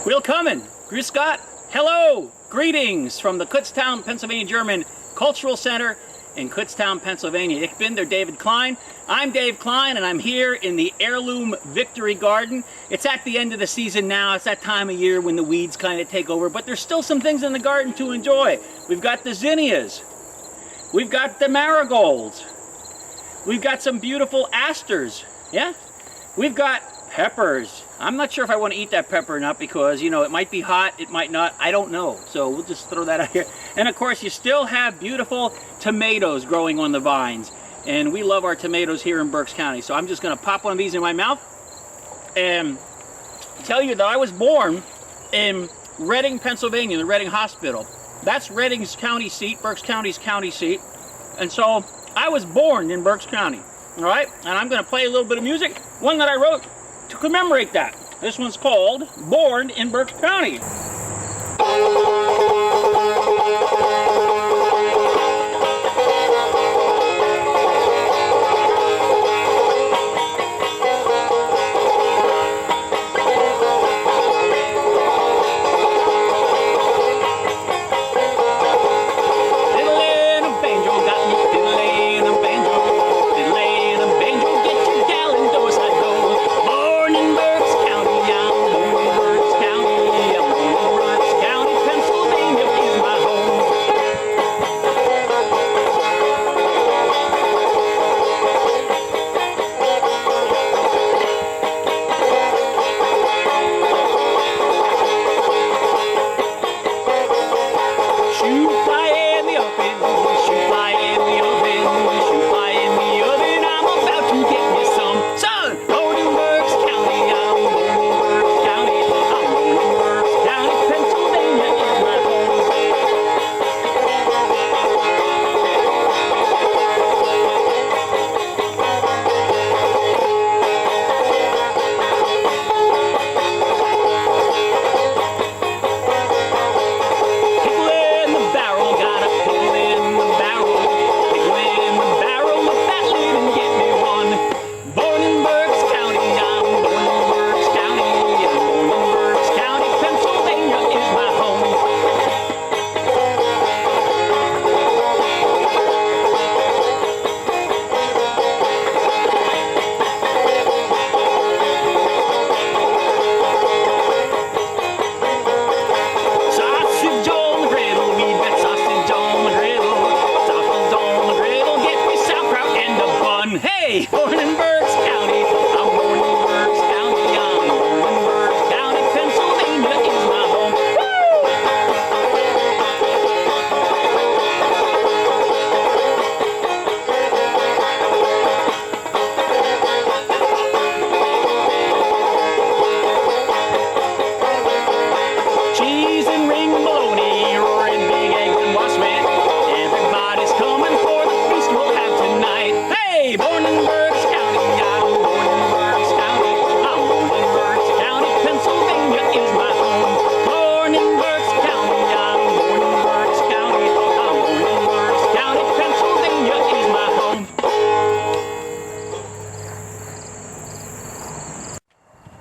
Willkommen, Grüß Gott, hello, greetings from the Kutztown, Pennsylvania German Cultural Center in Kutztown, Pennsylvania. Ich bin der David Kline. I'm Dave Kline, and I'm here in the Heirloom Victory Garden. It's at the end of the season now. It's that time of year when the weeds kind of take over, but there's still some things in the garden to enjoy. We've got the zinnias. We've got the marigolds. We've got some beautiful asters. Yeah? We've got peppers. I'm not sure if I want to eat that pepper or not because, you know, it might be hot, it might not. I don't know. So we'll just throw that out here. And of course, you still have beautiful tomatoes growing on the vines. And we love our tomatoes here in Berks County. So I'm just going to pop one of these in my mouth and tell you that I was born in Reading, Pennsylvania, the Reading Hospital. That's Reading's county seat, Berks County's county seat. And so I was born in Berks County. All right? And I'm going to play a little bit of music, one that I wrote to commemorate that. This one's called Born in Berks County.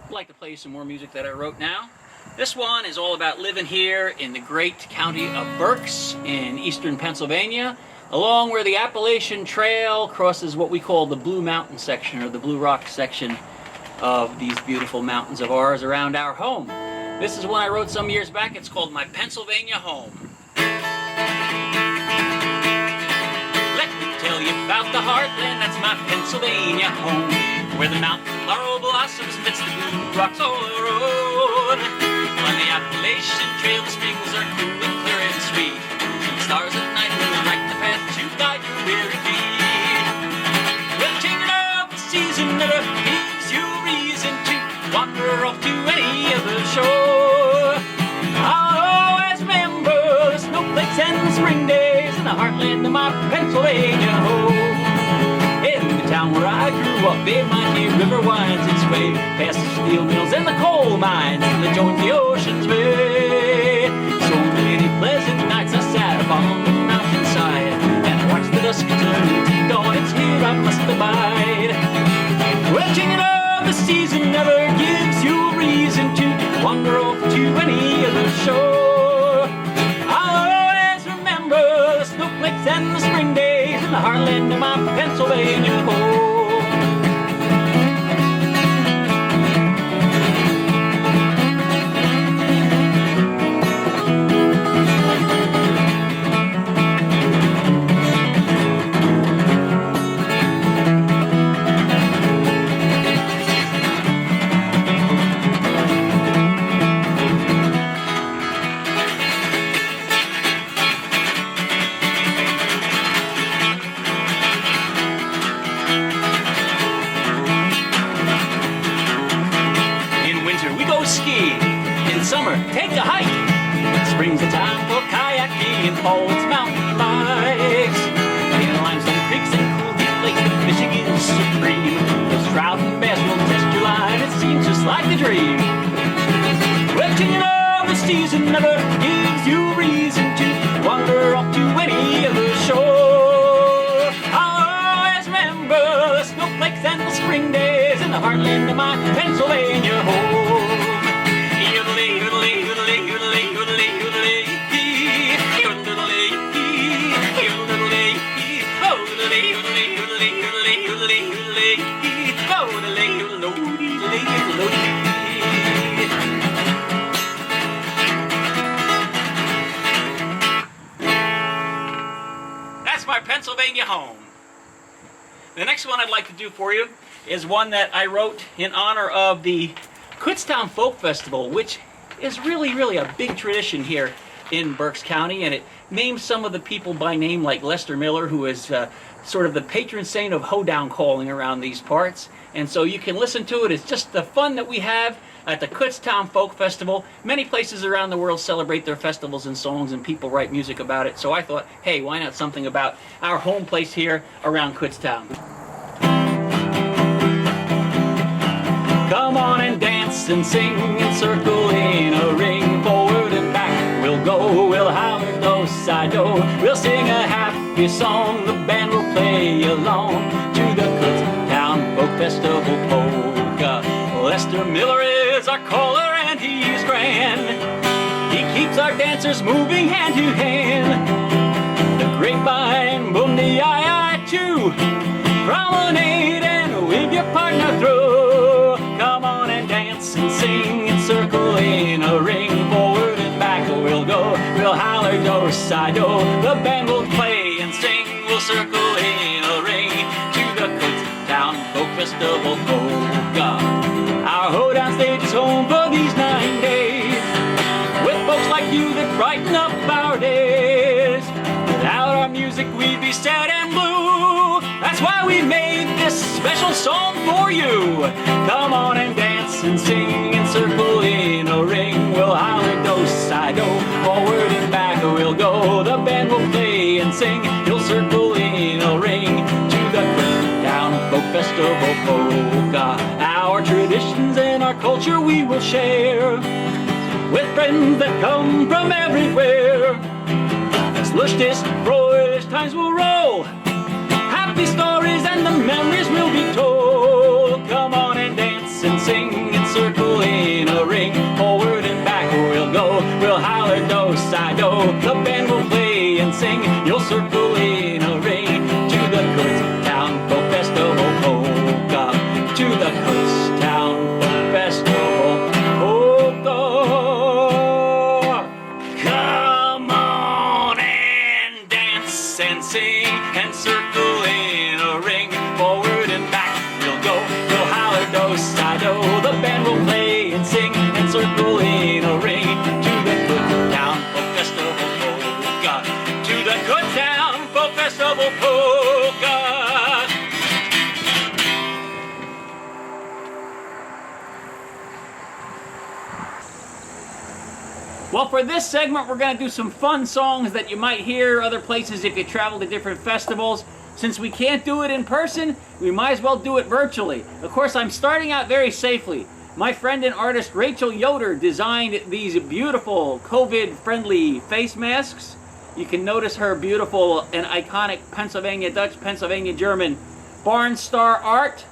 I'd like to play you some more music that I wrote now. This one is all about living here in the great county of Berks in eastern Pennsylvania, along where the Appalachian Trail crosses what we call the Blue Mountain section, or the Blue Rock section of these beautiful mountains of ours around our home. This is one I wrote some years back. It's called My Pennsylvania Home. Let me tell you about the Heartland, that's my Pennsylvania home, where the mountain laurel blossoms amidst the blue rocks all around. On the Appalachian Trail, the springs are cool and clear and sweet, and the stars at night will light the path to guide your weary feet. Well, changing up the season never gives you a reason to wander off to any other shore. I'll always remember the snowflakes and the spring days in the heartland of my Pennsylvania home. In the town where I grew up, the mighty river winds its way past the steel mills and the coal mines that join the ocean's way. So many pleasant nights I sat upon the mountainside and watched the dusk turn to dawn. It's here I must abide. Well, changing of the season never gives you a reason to wander off to any other shore. I'll always remember the snowflakes and the spring days in the heartland of my Pennsylvania home. In summer, take a hike. Spring's the time for kayaking and Koltz mountain bikes. In limestone creeks and cool deep lakes, the fishing is supreme. Those trout and bass will test your line. It seems just like a dream. Well, you know the season never gives you reason to wander off to any other shore. I'll always remember the snowflakes and the spring days in the heartland of my Pennsylvania home. That's my Pennsylvania home. The next one I'd like to do for you is one that I wrote in honor of the Kutztown Folk Festival, which is really a big tradition here in Berks County, and it names some of the people by name, like Lester Miller, who is sort of the patron saint of hoedown calling around these parts. And so you can listen to it. It's just the fun that we have at the Kutztown Folk Festival. Many places around the world celebrate their festivals and songs, and people write music about it. So I thought, hey, why not something about our home place here around Kutztown? Come on and dance and sing and circle in a ring. Forward and back we'll go, we'll holler do-si-do. We'll sing a happy song, the band will play along to the Kutztown Folk Festival polka. Lester Miller is our caller and he's grand. He keeps our dancers moving hand to hand. The grapevine, boom, the I too. Promenade and weave your partner through. Come on and dance and sing and circle in a ring. Forward and back we'll go, we'll holler do-si-do. The band will play and sing, we'll circle in a ring to the Kutztown Folk Festival polka. Our hoedown stage is home for these 9 days, with folks like you that brighten up our days. Without our music we'd be sad and blue. That's why we made this special song for you. Come on and dance and sing and circle in a ring. We'll holler do-si-do, forward and back we'll go. The band will play and sing, you'll circle in a ring to the Kutztown Folk Festival polka. Our traditions and our culture we will share with friends that come from everywhere. As luscious, boyish times will roll, happy stories and the memories will be told. Come on and dance and sing and circle in a ring. Forward and back we'll go, we'll holler do-si-do. The band will play and sing, you'll circle in a ring to the Kutztown Folk Festival polka. To the Kutztown Folk Festival polka. Come on and dance and sing and circle in a ring. Forward and back we'll go, we'll holler do-si-do. The band will play and sing and circle in a ring to the Kutztown Folk Festival polka. To the Kutztown Folk Festival polka. Well, for this segment, we're going to do some fun songs that you might hear other places if you travel to different festivals. Since we can't do it in person, we might as well do it virtually. Of course, I'm starting out very safely. My friend and artist Rachel Yoder designed these beautiful COVID-friendly face masks. You can notice her beautiful and iconic Pennsylvania Dutch, Pennsylvania German barn star art.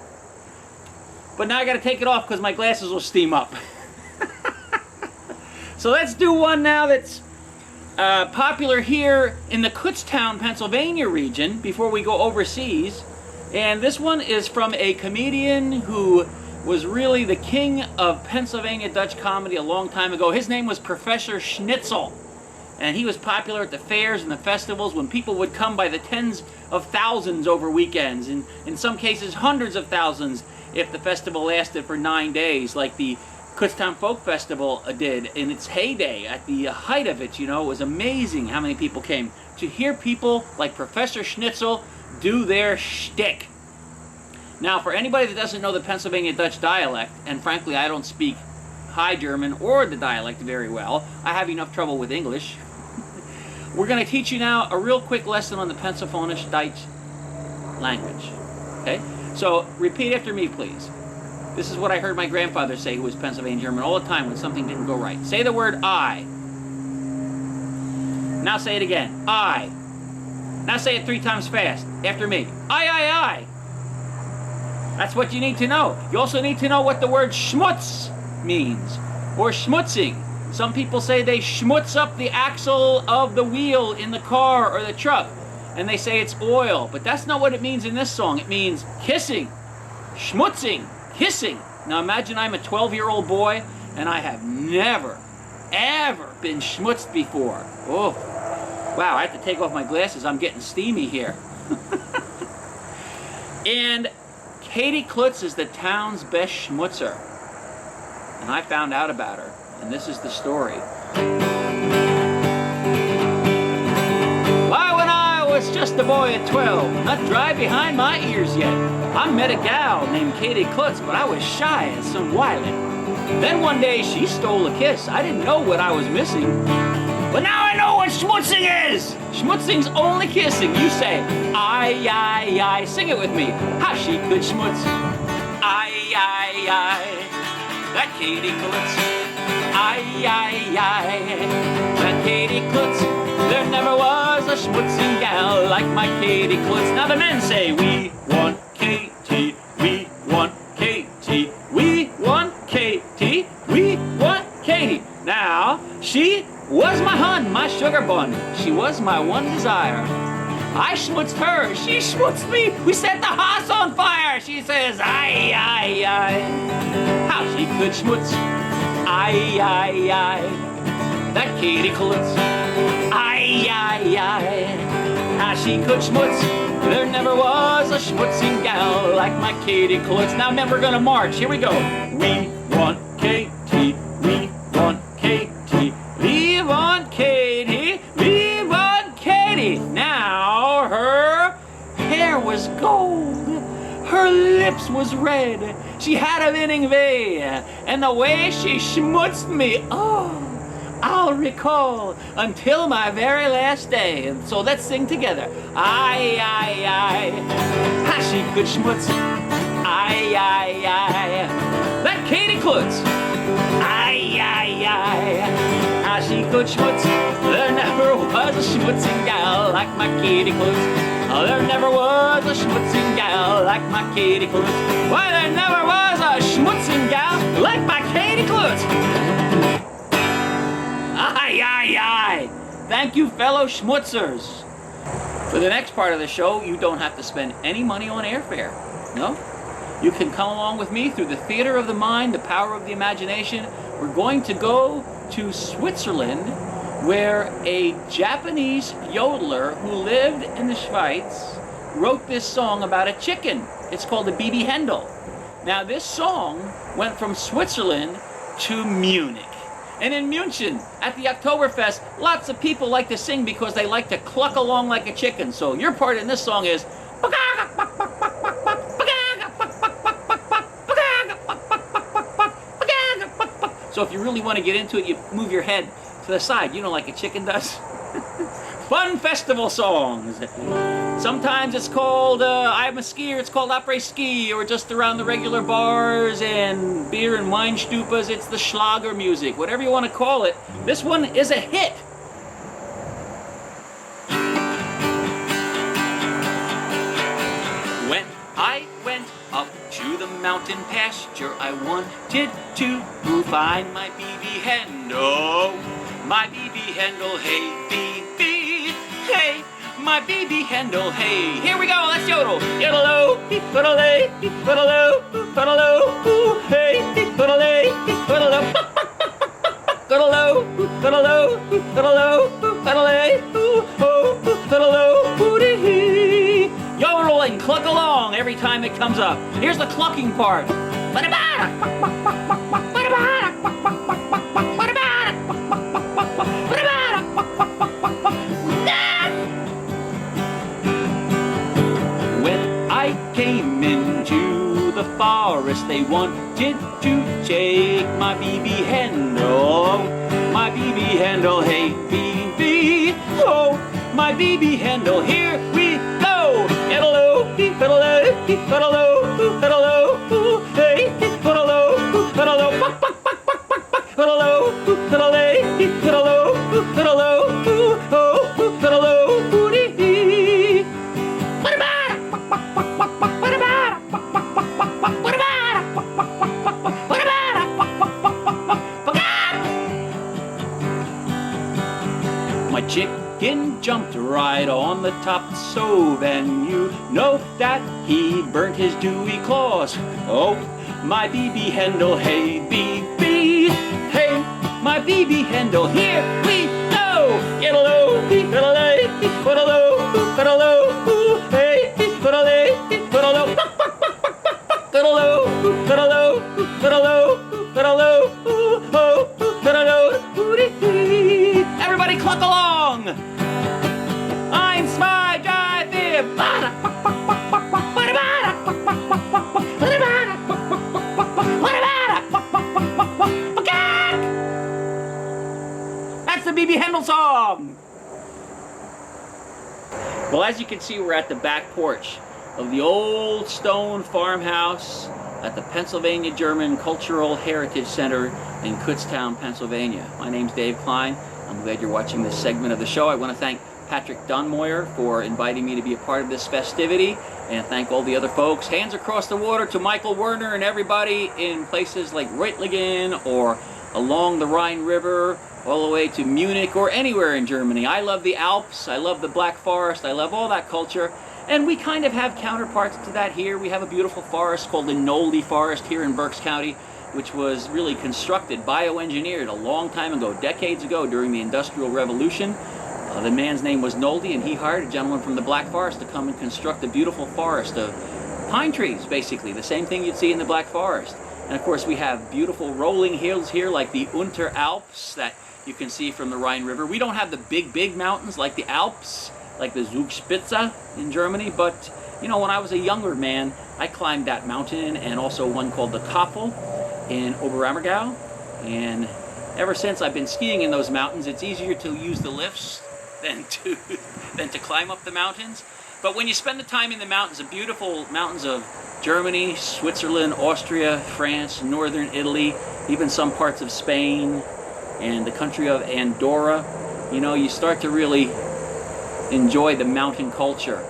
But now I got to take it off because my glasses will steam up. So let's do one now that's popular here in the Kutztown, Pennsylvania region before we go overseas. And this one is from a comedian who was really the king of Pennsylvania Dutch comedy a long time ago. His name was Professor Schnitzel. And he was popular at the fairs and the festivals when people would come by the tens of thousands over weekends, and in some cases hundreds of thousands if the festival lasted for 9 days, like the Kutztown Folk Festival did in its heyday. At the height of it, you know, it was amazing how many people came to hear people like Professor Schnitzel do their shtick. Now, for anybody that doesn't know the Pennsylvania Dutch dialect, and frankly I don't speak High German or the dialect very well, I have enough trouble with English. We're going to teach you now a real quick lesson on the Pennsylvania Dutch language. Okay? So, repeat after me, please. This is what I heard my grandfather say, who was Pennsylvania German, all the time when something didn't go right. Say the word I. Now say it again. I. Now say it 3 times fast. After me. I. That's what you need to know. You also need to know what the word schmutz means, or schmutzing. Some people say they schmutz up the axle of the wheel in the car or the truck, and they say it's oil, but that's not what it means in this song. It means kissing, schmutzing, kissing. Now imagine I'm a 12-year-old boy, and I have never, ever been schmutzed before. Oh, wow, I have to take off my glasses. I'm getting steamy here. And Katie Koltz is the town's best schmutzer. And I found out about her, and this is the story. Why, when I was just a boy at 12, not dry behind my ears yet, I met a gal named Katie Koltz, but I was shy and some wildin'. Then one day she stole a kiss. I didn't know what I was missing, but now I know what schmutzing is. Schmutzing's only kissing. You say, I. Sing it with me. How she could schmutz. I. That Katie Koltz, I, that Katie Koltz. There never was a schmutzing gal like my Katie Koltz. Now the men say, we want Katie, we want Katie, we want Katie, we want Katie. Now, she was my hun, my sugar bun. She was my one desire. I schmutzed her, she schmutzed me. We set the house on fire. She says, I. How she could schmutz. I. That Katie Koltz. I. How she could schmutz. There never was a schmutzing gal like my Katie Koltz. Now men, we're gonna march. Here we go. We want Katie. We want Katie. We want Katie. We want Katie. Now her hair was gold. Her lips was red. She had a winning way. And the way she schmutzed me, oh, I'll recall until my very last day. And so let's sing together. I. How she could schmutz. I. That Katie Koltz. I. How she could schmutz. There never was a schmutzing gal like my Katie Koltz. Oh, there never was a schmutzing gal like my Katie Koltz. Why, there never was a schmutzing gal like my Katie Koltz. Aye. Thank you, fellow schmutzers. For the next part of the show, you don't have to spend any money on airfare. No? You can come along with me through the theater of the mind, the power of the imagination. We're going to go to Switzerland, where a Japanese yodeler who lived in the Schweiz wrote this song about a chicken. It's called the Baby Händel. Now this song went from Switzerland to Munich. And in München, at the Oktoberfest, lots of people like to sing because they like to cluck along like a chicken. So your part in this song is... So if you really want to get into it, you move your head to the side, you know, like a chicken does. Fun festival songs. Sometimes it's called, I'm a skier, it's called après-ski, or just around the regular bars and beer and wine stupas, it's the Schlager music, whatever you want to call it. This one is a hit. When I went up to the mountain mountain pasture I wanted to find my BB Handle. My BB Handle, hey, BB, hey, my BB Handle, hey. Here we go, let's yodel. Yodel-o, yodel-ay, yodel-o, yodel-o, hey, yodel-ay, yodel-o, yodel-o, yodel-o, yodel-o, yodel-ay, yodel-o, booty. Yodel and cluck along every time it comes up. Here's the clucking part. When I came into the forest, they wanted to take my BB Handle. My BB Handle, hey, BB, oh, my BB Handle, here we go. Yodel-o, yodel-ay, yodel-o, yodel-o, hey, yodel-o, yodel-o, yodel-o, yodel-ay, yodel-o, yodel-o, yodel-o, booty. My chicken jumped right on the top stove, and you know that he burnt his dewy claws. Oh, my BB Handle, hey, BB, hey, my BB Handle, here we go. Yodel-o, yodel-ay, yodel-o, yodel-o, hey, yodel-ay, yodel-o, yodel-o, yodel-o, yodel-o, yodel-o, yodel-o, booty. Everybody cluck along. I'm Spy Jive there. That's the BB Handle song. Well, as you can see, we're at the back porch of the old stone farmhouse at the Pennsylvania German Cultural Heritage Center in Kutztown, Pennsylvania. My name's Dave Kline. I'm glad you're watching this segment of the show. I want to thank Patrick Dunmoyer for inviting me to be a part of this festivity, and thank all the other folks. Hands across the water to Michael Werner and everybody in places like Reutlingen or along the Rhine River, all the way to Munich or anywhere in Germany. I love the Alps, I love the Black Forest, I love all that culture, and we kind of have counterparts to that here. We have a beautiful forest called the Nolde Forest here in Berks County, which was really constructed, bioengineered a long time ago, decades ago during the Industrial Revolution. The man's name was Nolde, and he hired a gentleman from the Black Forest to come and construct a beautiful forest of pine trees, basically, the same thing you'd see in the Black Forest. And of course we have beautiful rolling hills here like the Unter Alps that you can see from the Rhine River. We don't have the big mountains like the Alps, like the Zugspitze in Germany, but you know, when I was a younger man, I climbed that mountain, and also one called the Tafel in Oberammergau. And ever since I've been skiing in those mountains, it's easier to use the lifts than to climb up the mountains. But when you spend the time in the mountains, the beautiful mountains of Germany, Switzerland, Austria, France, northern Italy, even some parts of Spain, and the country of Andorra, you know, you start to really enjoy the mountain culture.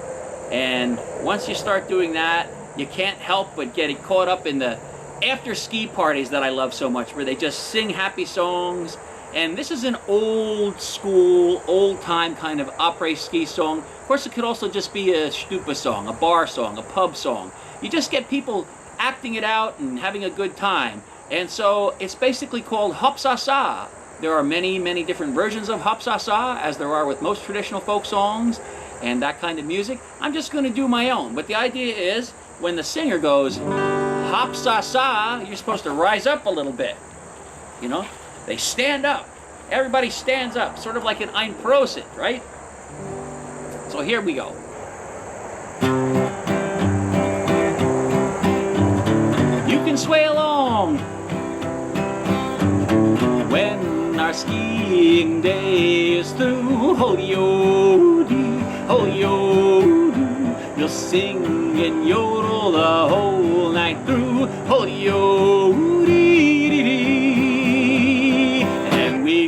And once you start doing that, you can't help but get caught up in the after ski parties that I love so much, where they just sing happy songs. And this is an old school, old time kind of après-ski song. Of course, it could also just be a stupa song, a bar song, a pub song. You just get people acting it out and having a good time. And so it's basically called Hopsasa. There are many different versions of Hopsasa, as there are with most traditional folk songs and that kind of music. I'm just going to do my own. But the idea is, when the singer goes Hopsasa, you're supposed to rise up a little bit. You know? They stand up. Everybody stands up, sort of like an Ein Prosit, right? So here we go. You can sway along when our skiing day is through. Ho-yo-dee, ho-yo-doo. You'll sing and yodel the whole night through. Ho-yo-dee.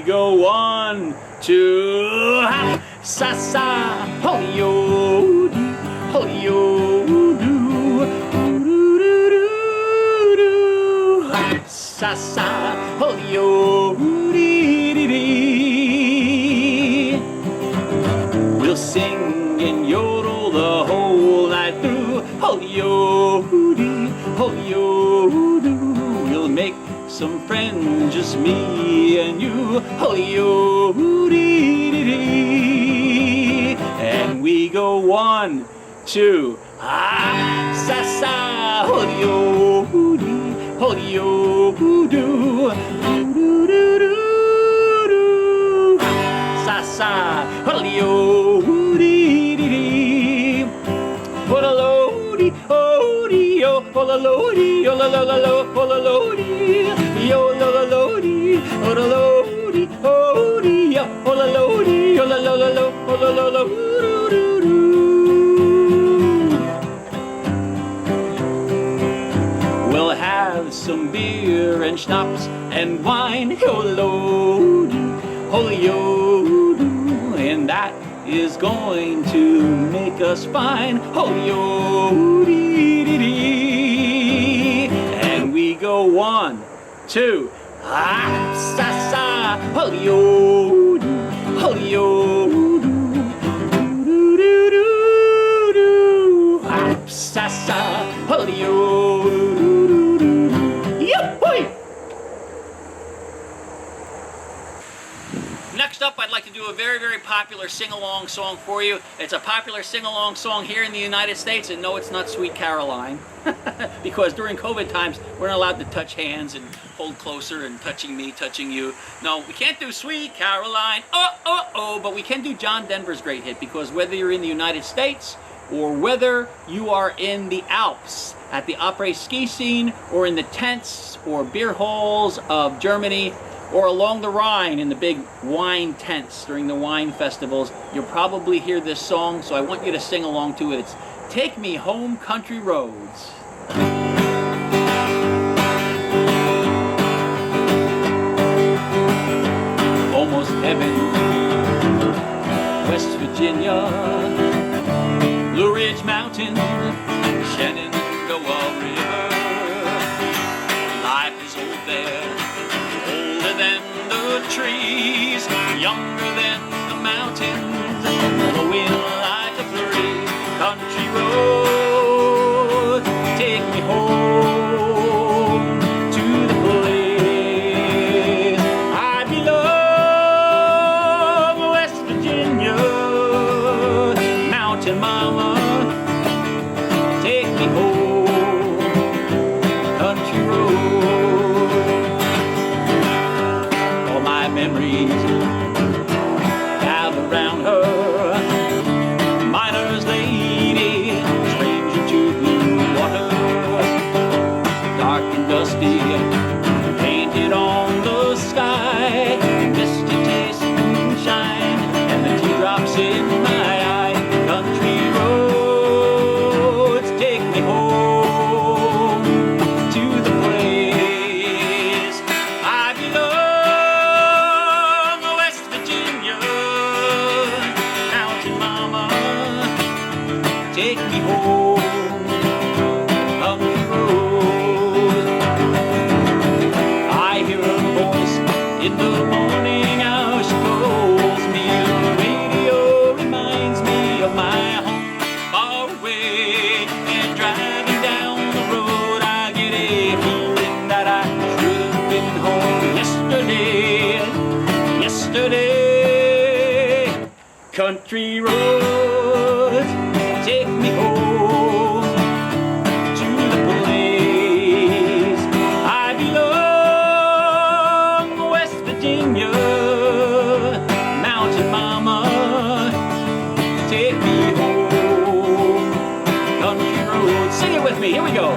Go 1, 2, hop, sa sa, ho yo doo, ho yo doo, doo doo doo. sa, ho-yo, dee-dee-dee. We'll sing and yodel the whole night through, ho-yo, dee, ho-yo, doo. We'll make some friends, just me and you, ho-yo, dee-dee-dee. And we go 1, 2, ah, sa sa, ho-yo, dee, ho-yo, doo, doo, doo, doo, doo, sa sa, ho-yo, dee-dee-dee. Ho-la-lo-dee, oh-dee, oh, ho-la-lo-dee, oh-la-la-la-lo, ho-la-lo-dee, yo-la-la-lo-dee, ho-la-lo-dee, oh-dee, ho-la-lo-dee, oh-la-la-la-lo, ho-la-la-la, doo-doo-doo. We'll have some beer and schnapps and wine, ho-lo-dee, ho-yo-doo, and that is going to make us fine, ho-yo-dee-dee-dee. And we go 1, 2, ah, sa sa, ho-yo-doo, ho-yo-doo, doo-doo-doo-doo, ah, sa sa, ho-yo-doo-doo-doo. Yep-hoy! Next up, I'd like to do a very, very popular sing-along song for you. It's a popular sing-along song here in the United States, and no, it's not Sweet Caroline, because during COVID times, we're not allowed to touch hands and hold closer and touching me, touching you. No, we can't do Sweet Caroline, oh, but we can do John Denver's great hit, because whether you're in the United States or whether you are in the Alps, at the après-ski scene, or in the tents or beer halls of Germany, or along the Rhine in the big wine tents during the wine festivals, you'll probably hear this song, so I want you to sing along to it. It's Take Me Home, Country Roads. Almost heaven, West Virginia, Blue Ridge Mountain, Shenandoah River. Life is old there, older than the trees, younger than the mountains, flowing like a breeze. Country road, take me home to the place I belong, West Virginia, mountain mama, take me home, country road. All my memories gather round her, miner's lady, stranger to blue water, dark and dusty, painted on the sky, misty taste moonshine, and the teardrops in my eye. Country roads, take me home to the place I belong, West Virginia, mountain mama, take me home, country road. I hear her voice in the morning hour, she calls me. The radio reminds me of my home far away, and driving down the road I get a feeling that I should have been home yesterday. Country roads, take me home to the place I belong, West Virginia, mountain mama, take me home, country roads. Sing it with me, here we go.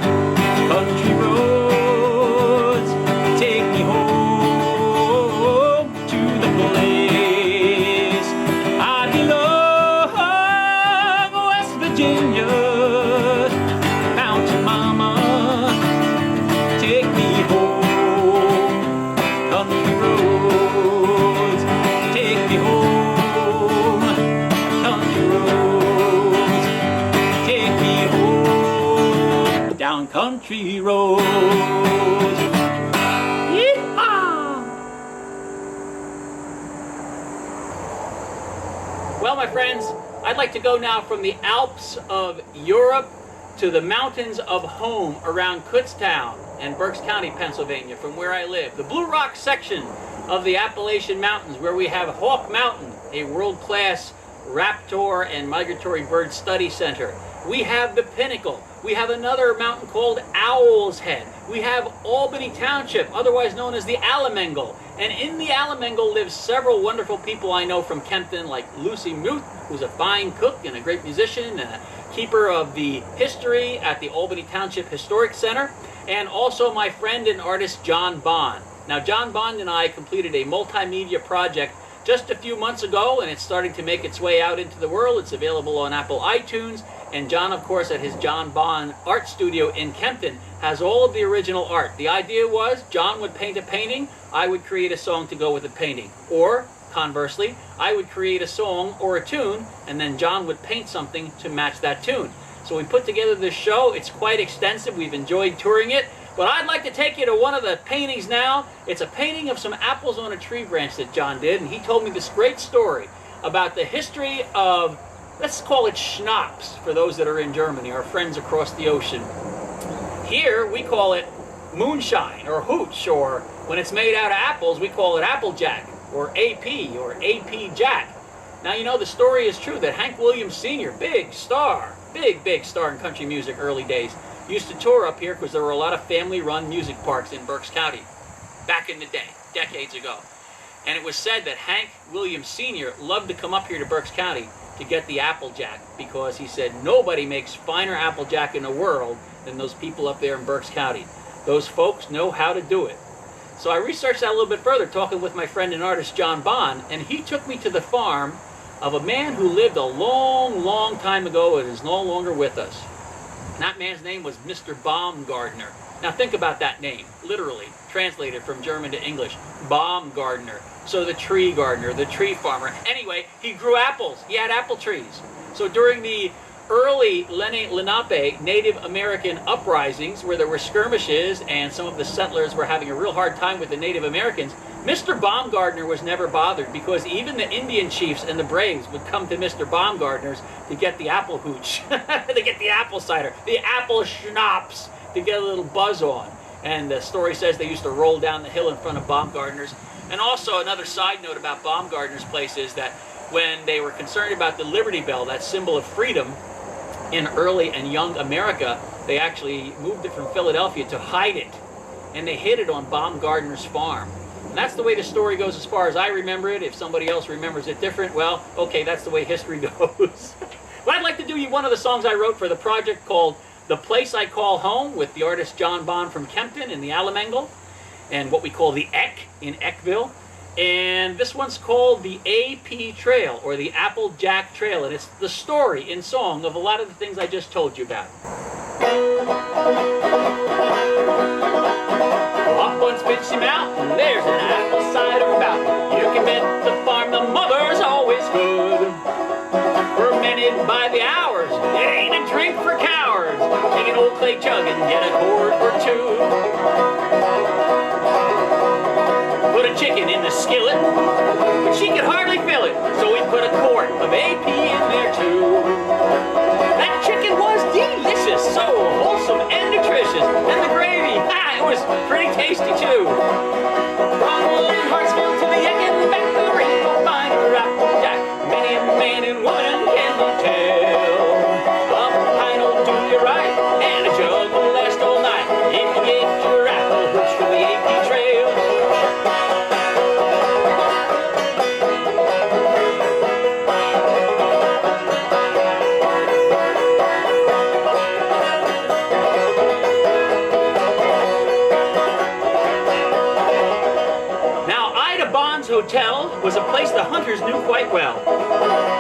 Country roads, take me home to the place I belong, West Virginia, mountain mama, take me home, country roads, take me home, country roads, take me home, down country roads. Yeah. Well, my friends, I'd like to go now from the Alps of Europe to the mountains of home around Kutztown and Berks County, Pennsylvania, from where I live. The Blue Rock section of the Appalachian Mountains, where we have Hawk Mountain, a world-class raptor and migratory bird study center. We have the Pinnacle. We have another mountain called Owl's Head. We have Albany Township, otherwise known as the Alamangle. And in the Alamangle live several wonderful people I know from Kempton, like Lucy Muth, who's a fine cook and a great musician and a keeper of the history at the Albany Township Historic Center, and also my friend and artist John Bond. Now, John Bond and I completed a multimedia project just a few months ago, and it's starting to make its way out into the world. It's available on Apple iTunes, and John, of course, at his John Bond art studio in Kempton, has all of the original art. The idea was John would paint a painting, I would create a song to go with the painting. Or, conversely, I would create a song or a tune, and then John would paint something to match that tune. So we put together this show. It's quite extensive. We've enjoyed touring it. But I'd like to take you to one of the paintings now. It's a painting of some apples on a tree branch that John did, and he told me this great story about the history of, let's call it schnapps, for those that are in Germany, our friends across the ocean. Here, we call it moonshine, or hooch, or when it's made out of apples, we call it applejack, or AP Jack. Now, you know, the story is true that Hank Williams Sr., big star in country music early days, used to tour up here because there were a lot of family-run music parks in Berks County back in the day, decades ago. And it was said that Hank Williams Sr. loved to come up here to Berks County to get the applejack, because he said nobody makes finer applejack in the world than those people up there in Berks County. Those folks know how to do it. So I researched that a little bit further, talking with my friend and artist John Bond, and he took me to the farm of a man who lived a long time ago and is no longer with us. And that man's name was Mr. Baumgartner. Now think about that name, literally, translated from German to English, Baumgartner. So the tree gardener, the tree farmer. Anyway, he grew apples. He had apple trees. So during the early Lenape Native American uprisings, where there were skirmishes and some of the settlers were having a real hard time with the Native Americans, Mr. Baumgartner was never bothered, because even the Indian chiefs and the braves would come to Mr. Baumgartner's to get the apple hooch, to get the apple cider, the apple schnapps, to get a little buzz on. And the story says they used to roll down the hill in front of Baumgartner's. And also another side note about Baumgartner's place is that when they were concerned about the Liberty Bell, that symbol of freedom in early and young America, they actually moved it from Philadelphia to hide it. And they hid it on Baumgartner's farm. And that's the way the story goes as far as I remember it. If somebody else remembers it different, well, okay, that's the way history goes. But I'd like to do one of the songs I wrote for the project called The Place I Call Home, with the artist John Bond from Kempton in the Alamangle, and what we call the Eck in Eckville. And this one's called the AP Trail, or the Applejack Trail, and it's the story in song of a lot of the things I just told you about. Up on Spincey Mountain, there's an apple cider fountain. You can bet the farm the mother's always good. Fermented by the hours, it ain't a drink for cowards. Take an old clay jug and get a quart or two. Put a chicken in the skillet, but she could hardly fill it, so we put a quart of AP in there too. That chicken was delicious, so wholesome and nutritious, and the gravy, it was pretty tasty too. From Hartsville to the Eck and back to the Rainbow, find a applejack. Many a man and woman can tell. A pint will do you right, and a jug will last all night if you get your apple hooch from the AP Trail. Hotel was a place the hunters knew quite well.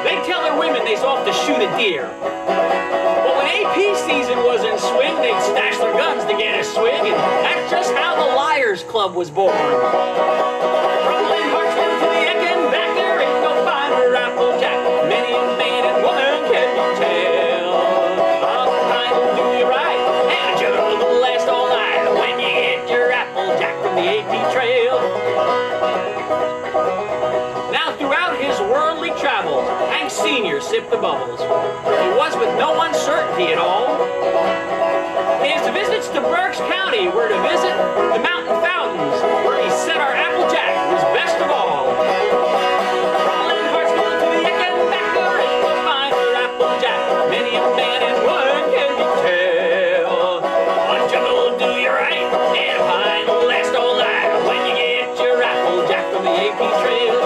They'd tell their women they's off to shoot a deer. But when AP season was in swing, they'd stash their guns to get a swig, and that's just how the Liars Club was born. From Hartsville to the Eck and back, there ain't no finer applejack. Many a man and woman can tell. A pint will do you right, and a jug will last all night when you get your applejack from the AP Trail. Now, throughout his worldly travels, Hank Sr. sipped the bubbles. It was with no uncertainty at all. His visits to Berks County were to visit the mountain fountains, where he said our Applejack was best of all. From Hartsville to the Eckenbacker, it will find our Applejack. Many a man and woman can you tell. On jungle do you right, and a pine will last all night when you get your Applejack from the AP Trail.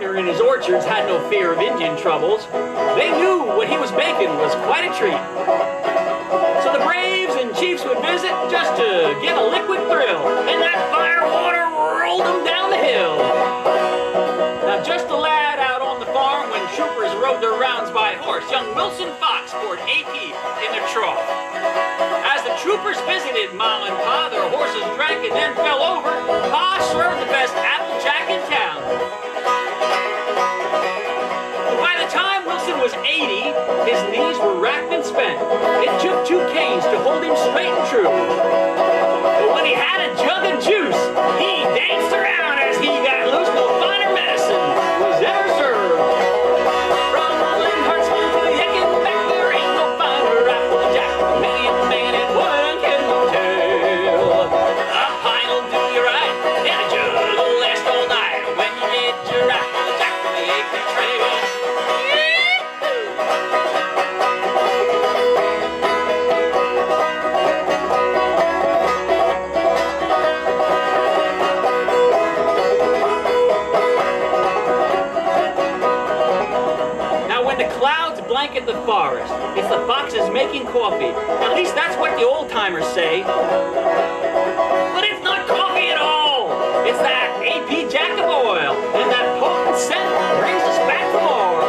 And his orchards had no fear of Indian troubles. They knew what he was baking was quite a treat. So the braves and chiefs would visit just to get a liquid thrill, and that fire water rolled them down the hill. Now just a lad out on the farm when troopers rode their rounds by horse, young Wilson Fox poured AP in their trough. As the troopers visited Ma and Pa, their horses drank and then fell over. Pa served the best Applejack in town. By the time Wilson was 80, his knees were racked and spent. It took 2 canes to hold him straight and true. But when he had a jug of juice, he danced around as he got loose. No finer medicine was ever served. From Hartsville to the Eckenbacker, there ain't no finer Applejack. Many a man and woman can tell. A pine will do you right, and a jug will last all night when you get your Applejack from the AP Trail. Blanket the forest. It's the foxes making coffee. At least that's what the old-timers say. But it's not coffee at all. It's that AP Jack of oil, and that potent scent brings us back for more.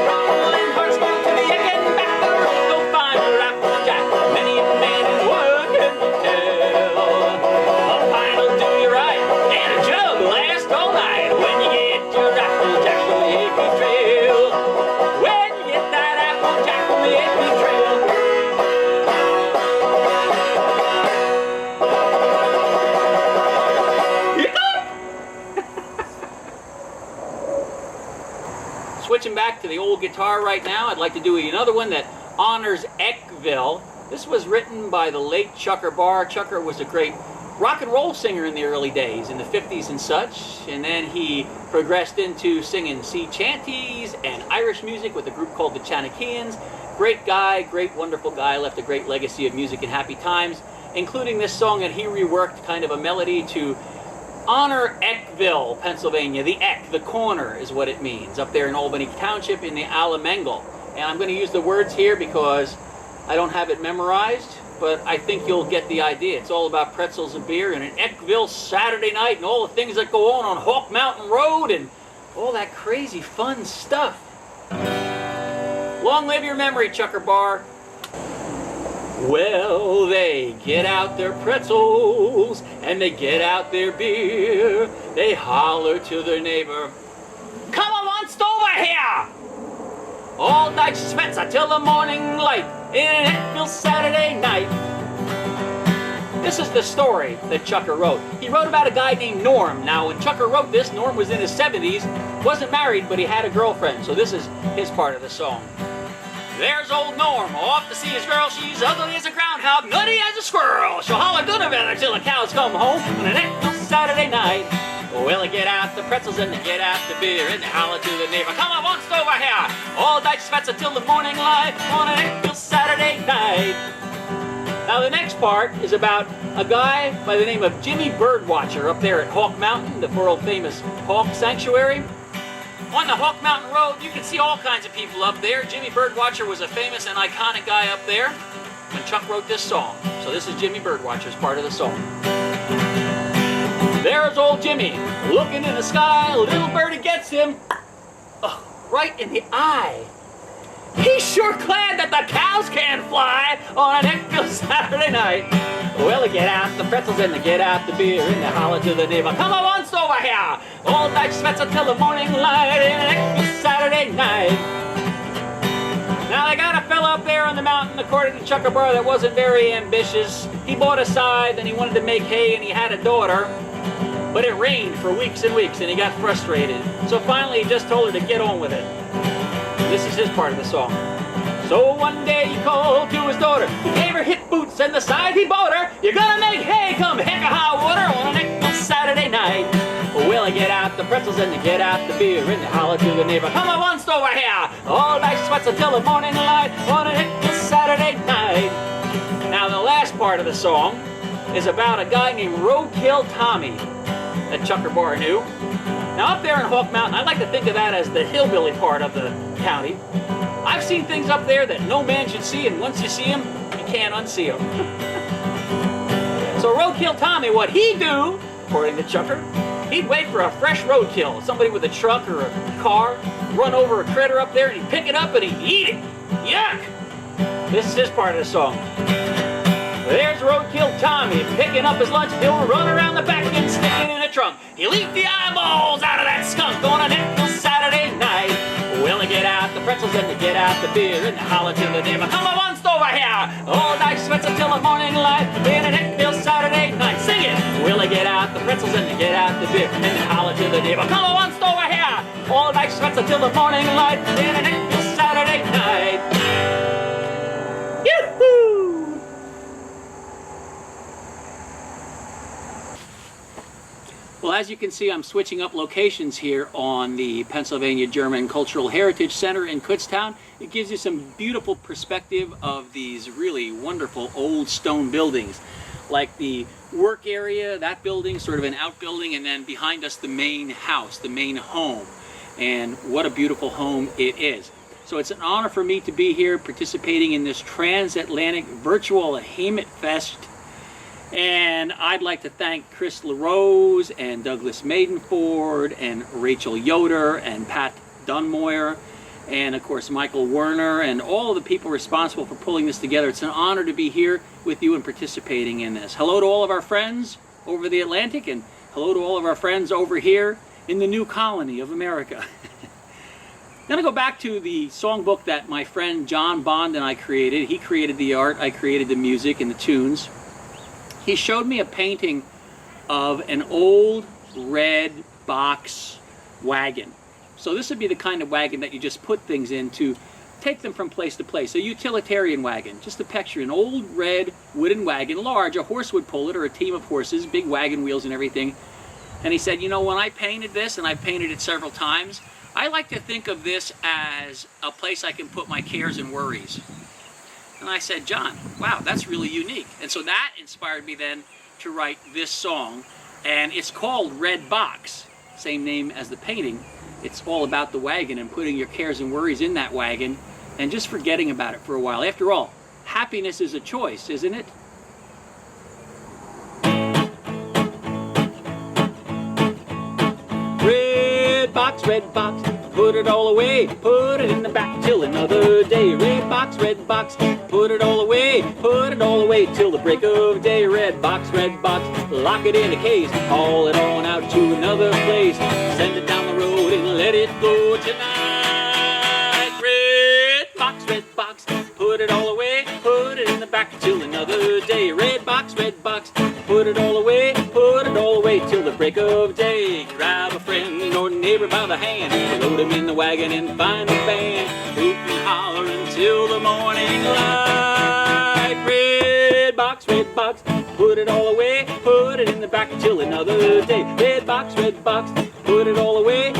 From Hartsville to the Eckenbacker, no finer Applejack. Many a man and woman can tell. A pine will do you right, and a jug will last all night when you get your Applejack from the AP Trail. Switching back to the old guitar right now, I'd like to do another one that honors Eckville. This was written by the late Chucker Barr. Chucker was a great rock and roll singer in the early days, in the 50s and such, and then he progressed into singing sea chanties and Irish music with a group called the Chanakeans. Great guy, great wonderful guy, left a great legacy of music and happy times, including this song that he reworked, kind of a melody to honor Eckville, Pennsylvania. The Eck, the corner, is what it means, up there in Albany Township in the Alamangle. And I'm going to use the words here because I don't have it memorized, but I think you'll get the idea. It's all about pretzels and beer and an Eckville Saturday night and all the things that go on Hawk Mountain Road and all that crazy fun stuff. Long live your memory, Chucker Barr. Well, they get out their pretzels and they get out their beer. They holler to their neighbor, "Come amongst over here!" All night Schmetzer till the morning light in an Eckville Saturday night. This is the story that Chucker wrote. He wrote about a guy named Norm. Now, when Chucker wrote this, Norm was in his 70s, wasn't married, but he had a girlfriend. So this is his part of the song. There's old Norm, off to see his girl. She's ugly as a groundhog, nutty as a squirrel. She'll holler good together till the cows come home on an Eckville Saturday night. Well, they get out the pretzels and they get out the beer and they holler to the neighbor, "Come on, once over here!" All night Schmetzer till the morning light on an Eckville Saturday night. Now the next part is about a guy by the name of Jimmy Birdwatcher up there at Hawk Mountain, the world famous hawk sanctuary. On the Hawk Mountain Road, you can see all kinds of people up there. Jimmy Birdwatcher was a famous and iconic guy up there when Chuck wrote this song. So this is Jimmy Birdwatcher's part of the song. There's old Jimmy, looking in the sky. A little birdie gets him right in the eye. He's sure glad that the cows can't fly on an Eckville Saturday night. Well, get out the pretzels and get out the beer and they holler to the neighbor, come on once over here. All night sweats until the morning light and it's Saturday night. Now they got a fella up there on the mountain, according to Chucker Bar, that wasn't very ambitious. He bought a scythe and he wanted to make hay and he had a daughter. But it rained for weeks and weeks and he got frustrated. So finally he just told her to get on with it. This is his part of the song. So one day he called to his daughter. He gave her hip boots and the scythe he bought her. You're gonna make hay come heck of high water on a Saturday night. Well, get out the pretzels and get out the beer and holler to the neighbor, come on once over here. All night sweats until the morning light on a Saturday night. Now the last part of the song is about a guy named Roadkill Tommy that Chucker Bar knew. Now up there in Hawk Mountain, I like to think of that as the hillbilly part of the county. I've seen things up there that no man should see, and once you see them, you can't unsee them. So Roadkill Tommy, what he'd do, according to Chucker, he'd wait for a fresh roadkill, somebody with a truck or a car, run over a critter up there, and he'd pick it up and he'd eat it. Yuck! This is his part of the song. There's Roadkill Tommy picking up his lunch. He'll run around the back and stick it in the trunk. He'll eat the eyeballs out of that skunk on a nickel Saturday night. Well, get out the pretzels and get out the beer and holler to the neighbor, come on once over here. All night sweats until the morning light in a nickel Saturday night. Sing it. Well, get out the pretzels and get out the beer and holler to the neighbor, come on once over here. All night sweats until the morning light in a nickel Saturday night. Yoo-hoo! Well, as you can see, I'm switching up locations here on the Pennsylvania German Cultural Heritage Center in Kutztown. It gives you some beautiful perspective of these really wonderful old stone buildings. Like the work area, that building, sort of an outbuilding, and then behind us the main house, the main home. And what a beautiful home it is. So it's an honor for me to be here participating in this transatlantic virtual Heemet Fescht. And I'd like to thank Chris LaRose and Douglas Maidenford and Rachel Yoder and Pat Dunmoyer and of course Michael Werner and all the people responsible for pulling this together. It's an honor to be here with you and participating in this. Hello to all of our friends over the Atlantic and hello to all of our friends over here in the new colony of America. I'm going to go back to the songbook that my friend John Bond and I created. He created the art, I created the music and the tunes. He showed me a painting of an old red box wagon. So this would be the kind of wagon that you just put things in to take them from place to place. A utilitarian wagon. Just to picture an old red wooden wagon, large, a horse would pull it or a team of horses, big wagon wheels and everything. And he said, you know, when I painted this, and I've painted it several times, I like to think of this as a place I can put my cares and worries. And I said, John, wow, that's really unique. And so that inspired me then to write this song. And it's called Red Box, same name as the painting. It's all about the wagon and putting your cares and worries in that wagon and just forgetting about it for a while. After all, happiness is a choice, isn't it? Red box, put it all away, put it in the back till another day. Red box, put it all away till the break of day. Red box, lock it in a case, haul it on out to another place. Send it down the road and let it go tonight. Red box, put it all away, put it in the back till another day. Red box, put it all away till the break of day. Grab a friend or neighbor by the hand, load him in the wagon and find the band. Hoot and holler until the morning light. Red box, put it all away, put it in the back till another day. Red box, put it all away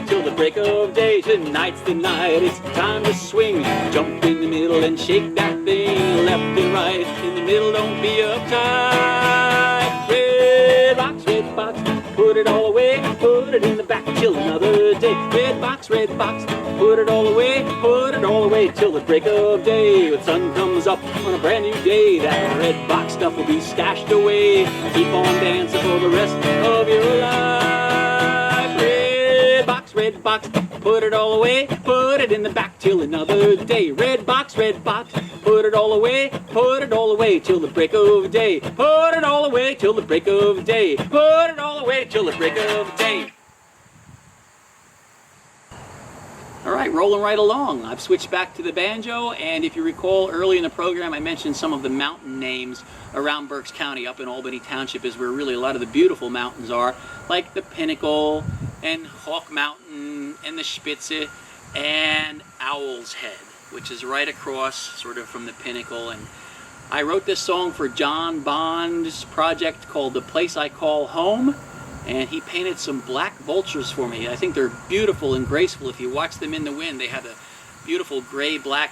till the break of day. Tonight's the night, it's time to swing. Jump in the middle and shake that thing. Left and right, in the middle, don't be uptight. Red box, put it all away, put it in the back till another day. Red box, put it all away till the break of day. When the sun comes up on a brand new day, that red box stuff will be stashed away. Keep on dancing for the rest of your life. Red box, red box, put it all away, put it in the back till another day. Red box, put it all away till the break of day. Put it all away till the break of day. Put it all away till the break of day. All right, rolling right along. I've switched back to the banjo, and if you recall early in the program, I mentioned some of the mountain names around Berks County. Up in Albany Township is where really a lot of the beautiful mountains are, like the Pinnacle and Hawk Mountain and the Spitze and Owl's Head, which is right across sort of from the Pinnacle. And I wrote this song for John Bond's project called The Place I Call Home, and he painted some black vultures for me. I think they're beautiful and graceful. If you watch them in the wind, they have the beautiful gray-black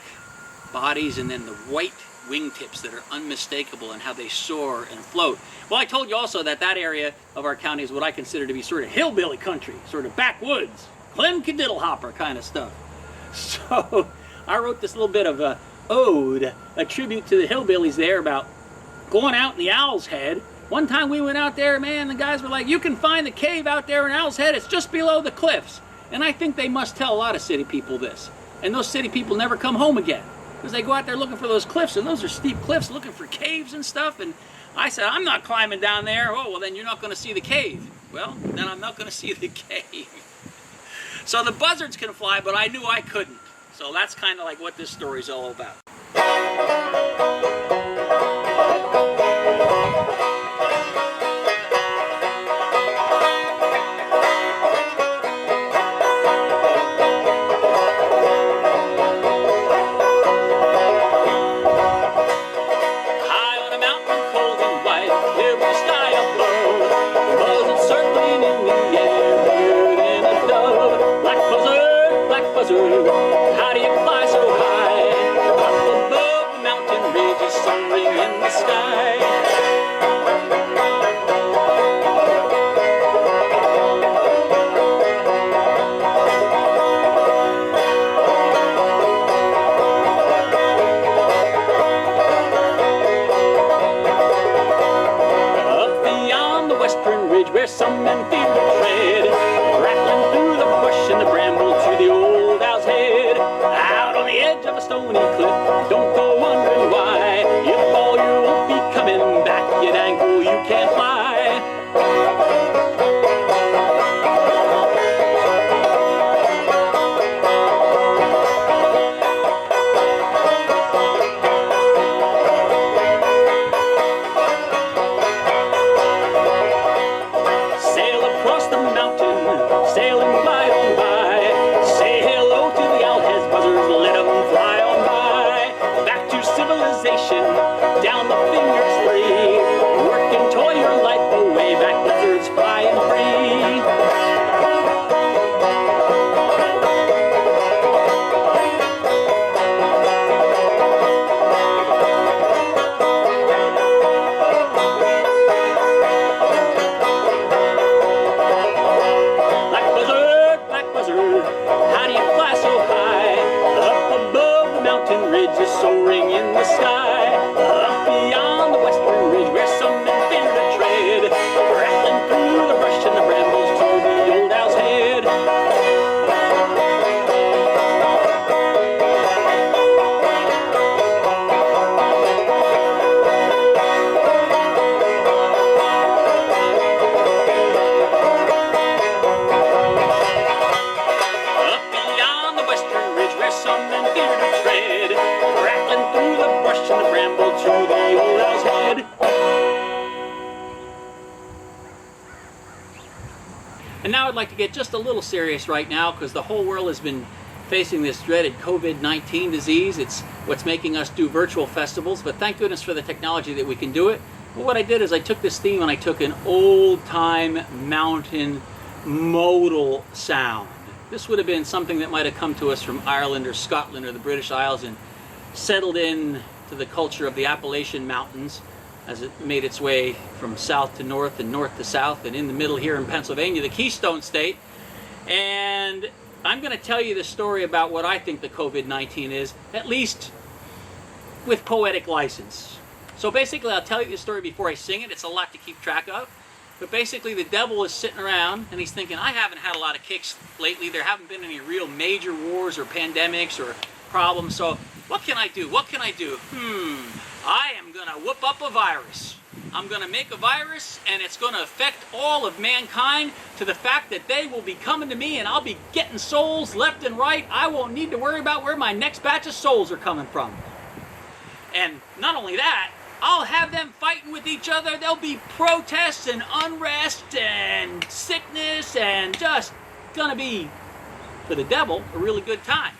bodies and then the white wingtips that are unmistakable and how they soar and float. Well, I told you also that that area of our county is what I consider to be sort of hillbilly country, sort of backwoods, Clem Cadiddlehopper kind of stuff. So I wrote this little bit of a ode, a tribute to the hillbillies there about going out in the Owl's Head. One time we went out there, man, the guys were like, you can find the cave out there in Owl's Head, it's just below the cliffs. And I think they must tell a lot of city people this. And those city people never come home again, because they go out there looking for those cliffs, and those are steep cliffs, looking for caves and stuff. And I said, I'm not climbing down there. Oh, well, then you're not going to see the cave. Well, then I'm not going to see the cave. So the buzzards can fly, but I knew I couldn't. So that's kind of like what this story's all about. How do you fly so high? Up above the mountain ridges, soaring in the sky. Up beyond the western ridge, where some men fear to tread, rattling through the brush and the bramble to the old Owl's Head. Out on the edge of a stony cliff, don't go wondering why. You fall, you won't be coming back, you dang fool, you can't fly. Sail across the mountain, sail and glide on by. Say hello to the owl-head's buzzards, let them fly on by. Back to civilization, down the fingers free. Work and toil your life away, back buzzards flying free. Black buzzard, how do you fly so high? Up above the mountain ridges, soaring in the sky. Up beyond the western ridge, where some men fear to tread, rattling through the brush and the brambles to the old Owl's Head. Up beyond the western ridge, where some men fear to tread, rattling through the brush and the bramble to the old Owl's Head. And now I'd like to get just a little serious right now, because the whole world has been facing this dreaded COVID-19 disease. It's what's making us do virtual festivals, but thank goodness for the technology that we can do it. But what I did is I took this theme and I took an old-time mountain modal sound. This would have been something that might have come to us from Ireland or Scotland or the British Isles and settled in to the culture of the Appalachian Mountains as it made its way from south to north and north to south, and in the middle here in Pennsylvania, the Keystone State. And I'm going to tell you the story about what I think the COVID-19 is, at least with poetic license. So basically, I'll tell you the story before I sing it. It's a lot to keep track of. But basically the devil is sitting around and he's thinking, I haven't had a lot of kicks lately. There haven't been any real major wars or pandemics or problems. So what can I do? What can I do? I am going to whoop up a virus. I'm going to make a virus and it's going to affect all of mankind to the fact that they will be coming to me and I'll be getting souls left and right. I won't need to worry about where my next batch of souls are coming from. And not only that, I'll have them fighting with each other. There'll be protests and unrest and sickness and just gonna be, for the devil, a really good time.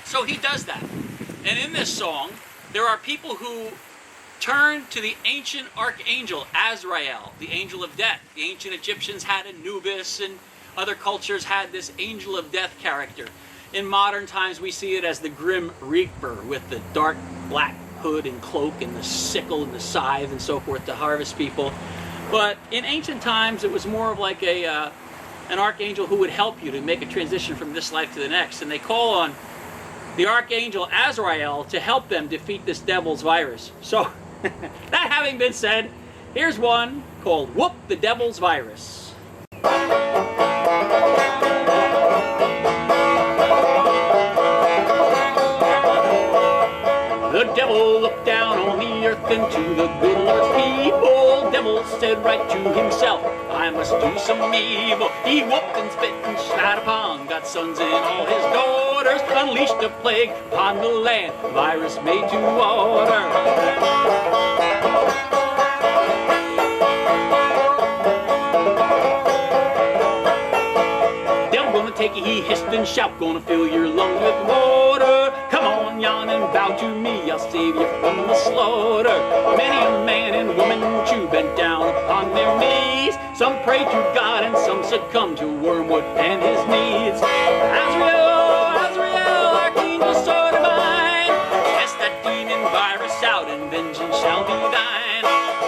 So he does that. And in this song, there are people who turn to the ancient archangel Azrael, the angel of death. The ancient Egyptians had Anubis and other cultures had this angel of death character. In modern times, we see it as the Grim Reaper with the dark black hood and cloak and the sickle and the scythe and so forth to harvest people. But in ancient times it was more of like an archangel who would help you to make a transition from this life to the next, and they call on the archangel Azrael to help them defeat this devil's virus. So that having been said, here's one called Whoop the Devil's Virus. The devil looked down on the earth into the good Lord's people. Devil said right to himself, I must do some evil. He whooped and spit and spat upon God's sons and all his daughters, unleashed a plague upon the land, virus made to order. Devil gonna take you, he hissed and shout, gonna fill your lungs with water. Come on, yawn and bow to me, I'll save you from the slaughter. Many a man and woman too bent down upon their knees. Some pray to God and some succumb to wormwood and his needs. Azrael, Azrael, archangel so divine, cast that demon virus out and vengeance shall be thine.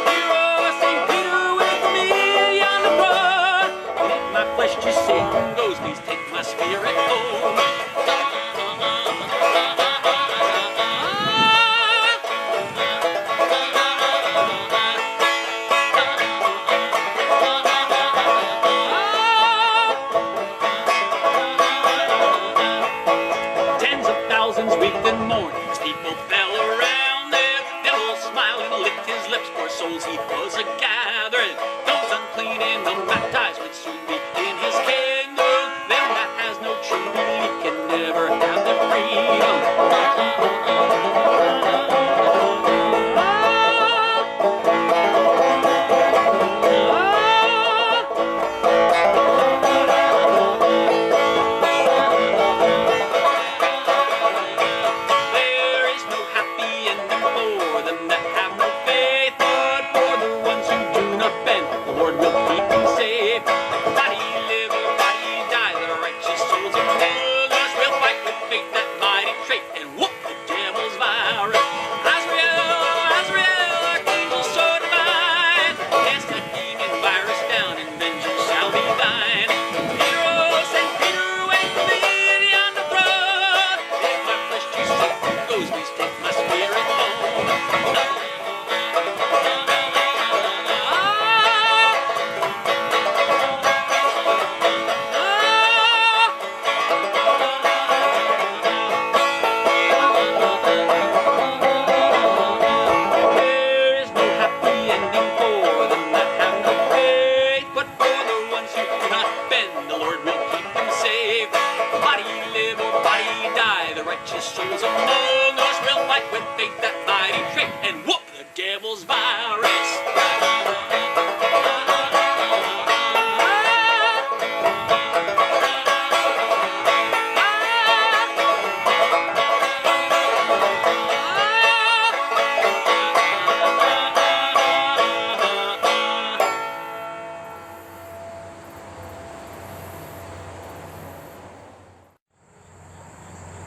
Hero, St. Peter, with me on the road. Let my flesh to Satan goes, please take my spirit home. Wept and mourned as people fell around there. Devil smiled and licked his lips, for souls he was a gathering. Those unclean and unbaptized would soon be in his kingdom. Them that has no true belief can never have their freedom.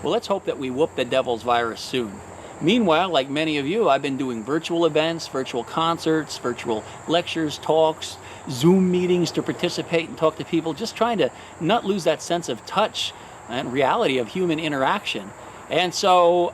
Well, let's hope that we whoop the devil's virus soon. Meanwhile, like many of you, I've been doing virtual events, virtual concerts, virtual lectures, talks, Zoom meetings to participate and talk to people, just trying to not lose that sense of touch and reality of human interaction. And so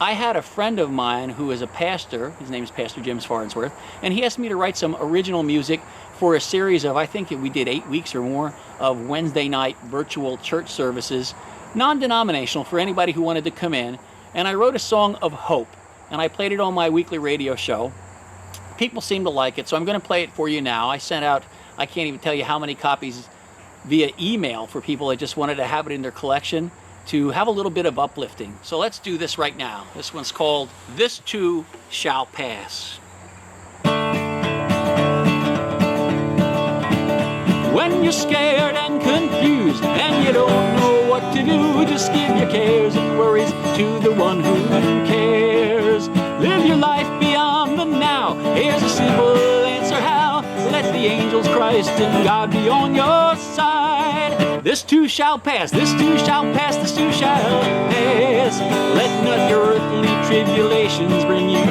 I had a friend of mine who is a pastor. His name is Pastor Jim Farnsworth, and he asked me to write some original music for a series of, I think we did 8 weeks or more, of Wednesday night virtual church services, non-denominational, for anybody who wanted to come in. And I wrote a song of hope, and I played it on my weekly radio show. People seem to like it, so I'm going to play it for you now. I sent out, I can't even tell you how many copies via email for people that just wanted to have it in their collection to have a little bit of uplifting. So let's do this right now. This one's called This Too Shall Pass. When you're scared and confused and you don't know what to do, just give your cares and worries to the one who cares. Live your life beyond the now. Here's a simple answer how. Let the angels, Christ, and God be on your side. This too shall pass, this too shall pass, this too shall pass. Let not your earthly tribulations bring you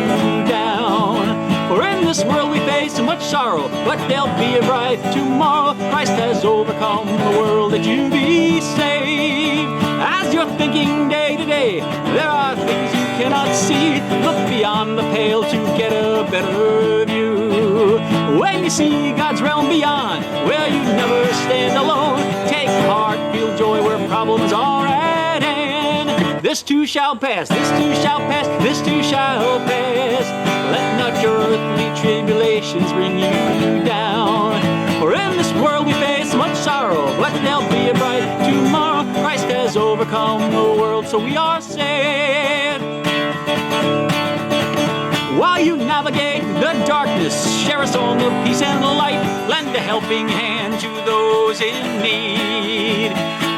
down. For in this world we face much sorrow, but there'll be a bright tomorrow. Christ has overcome the world that you be saved. As you're thinking day to day, there are things you cannot see. Look beyond the pale to get a better view. When you see God's realm beyond, where you never stand alone, take heart, feel joy where problems are at hand. This too shall pass, this too shall pass, this too shall pass. Let not your earthly tribulations bring you down. For in this world we face much sorrow, but there'll be a bright tomorrow. Christ has overcome the world, so we are saved. While you navigate the darkness, share us on the peace and the light. Lend a helping hand to those in need.